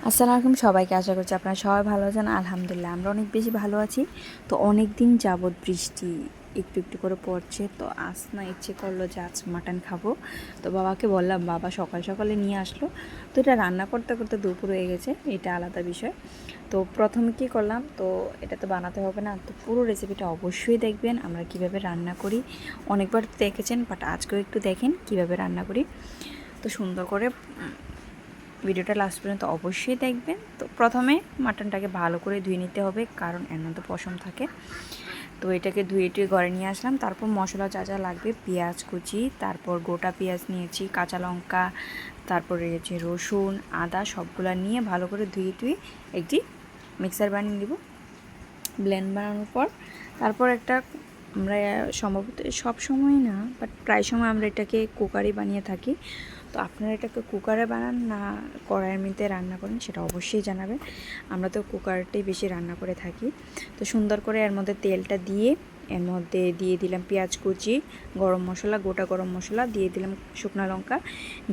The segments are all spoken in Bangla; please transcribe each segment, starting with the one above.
আসসালামু আলাইকুম সবাইকে। আশা করছি আপনারা সবাই ভালো আছেন। আলহামদুলিল্লাহ আমরা অনেক বেশি ভালো আছি। তো অনেক দিন যাবৎ বৃষ্টি একটু একটু করে পড়ছে, তো আজ না ইচ্ছে করলো যে আজ মাটন খাবো। তো বাবাকে বললাম, বাবা সকাল সকালে নিয়ে আসলো। তো এটা রান্না করতে করতে দুপুর হয়ে গেছে, এটা আলাদা বিষয়। তো প্রথমে কী করলাম, তো এটা তো বানাতে হবে না, তো পুরো রেসিপিটা অবশ্যই দেখবেন আমরা কিভাবে রান্না করি। অনেকবার দেখেছেন, বাট আজকেও একটু দেখেন কিভাবে রান্না করি। তো সুন্দর করে ভিডিওটা লাস্ট পর্যন্ত অবশ্যই দেখবেন। তো প্রথমে মাটনটাকে ভালো করে ধুয়ে নিতে হবে, কারণ এর মধ্যে পশম থাকে। তো এটাকে ধুয়ে টুয়ে ঘরে নিয়ে আসলাম। তারপর মশলা যা যা লাগবে, পেঁয়াজ কুচি, তারপর গোটা পেঁয়াজ নিয়েছি, কাঁচা লঙ্কা, তারপর রয়েছে রসুন, আদা, সবগুলো নিয়ে ভালো করে ধুয়ে টুয়ে একটি মিক্সার বানিয়ে দিব। ব্লেন্ড বানানোর পর তারপর একটা, আমরা সম্ভবত সব সময় না, বাট প্রায় সময় আমরা এটাকে কুকারে বানিয়ে থাকি। তো আপনারা এটাকে কুকারে বানান না কড়াইয়ের মধ্যে রান্না করেন সেটা অবশ্যই জানাবেন। আমরা তো কুকারটাই বেশি রান্না করে থাকি। তো সুন্দর করে এর মধ্যে তেলটা দিয়ে এর মধ্যে দিয়ে দিলাম পেঁয়াজ কুচি, গরম মশলা, গোটা গরম মশলা দিয়ে দিলাম, শুকনো লঙ্কা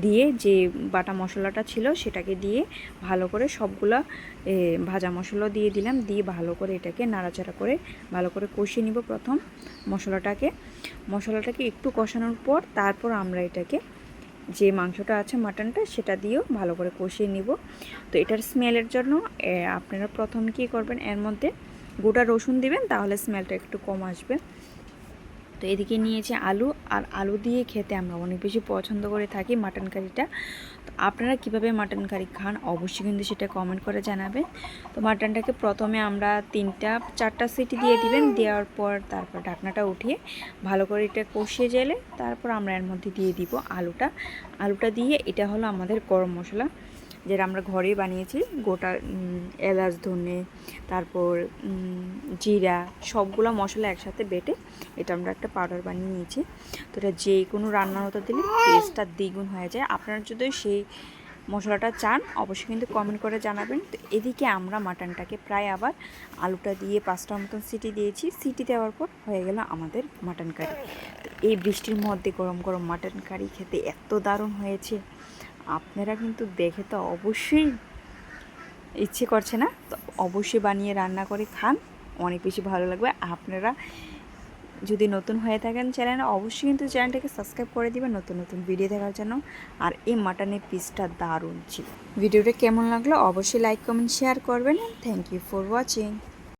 দিয়ে যে বাটা মশলাটা ছিল সেটাকে দিয়ে ভালো করে সবগুলা ভাজা মশলা দিয়ে দিলাম, দিয়ে ভালো করে এটাকে নাড়াচাড়া করে ভালো করে কষিয়ে নিব। প্রথম মশলাটাকে একটু কষানোর পর তারপর আমরা এটাকে যে মাংসটা আছে মাটনটা সেটা দিয়েও ভালো করে কষিয়ে নিব। তো এটার স্মেলের জন্য আপনারা প্রথম কী করবেন, এর মধ্যে গোটা রসুন দিবেন, তাহলে স্মেলটা একটু কম আসবে। তো এদিকে নিয়েছি আলু, আর আলু দিয়ে খেতে আমরা অনেক বেশি পছন্দ করে থাকি মাটন কারিটা। তো আপনারা কীভাবে মাটন কারি খান অবশ্যই কিন্তু সেটা কমেন্ট করে জানাবেন। তো মাটনটাকে প্রথমে আমরা 3-4টা সিটি দিয়ে দিবেন, দেওয়ার পর তারপর ঢাকনাটা উঠিয়ে ভালো করে এটা কষিয়ে গেলে তারপর আমরা এর মধ্যে দিয়ে দিব আলুটা দিয়ে, এটা হলো আমাদের গরম মশলা যেটা আমরা ঘরেই বানিয়েছি। গোটা এলাচ, ধনে, তারপর জিরা, সবগুলো মশলা একসাথে বেটে এটা আমরা একটা পাউডার বানিয়ে নিয়েছি। তো এটা যে কোনো রান্নার মতো দিলে টেস্টটা দ্বিগুণ হয়ে যায়। আপনারা যদি সেই মশলাটা চান অবশ্যই কিন্তু কমেন্ট করে জানাবেন। তো এদিকে আমরা মাটনটাকে প্রায় আবার আলুটা দিয়ে 5টার মতন সিটি দিয়েছি। সিটি দেওয়ার পর হয়ে গেল আমাদের মাটন কারি। তো এই বৃষ্টির মধ্যে গরম গরম মাটন কারি খেতে এত দারুণ হয়েছে, আপনারা কিন্তু দেখে তো অবশ্যই ইচ্ছে করছে না। তো অবশ্যই বানিয়ে রান্না করে খান, অনেক বেশি ভালো লাগবে। আপনারা যদি নতুন হয়ে থাকেন চ্যানেলে, অবশ্যই কিন্তু চ্যানেলটাকে সাবস্ক্রাইব করে দিবেন নতুন নতুন ভিডিও দেখার জন্য। আর এই মাটনের পিসটা দারুণ ছিল। ভিডিওটা কেমন লাগলো অবশ্যই লাইক কমেন্ট শেয়ার করবেন। Thank you for watching.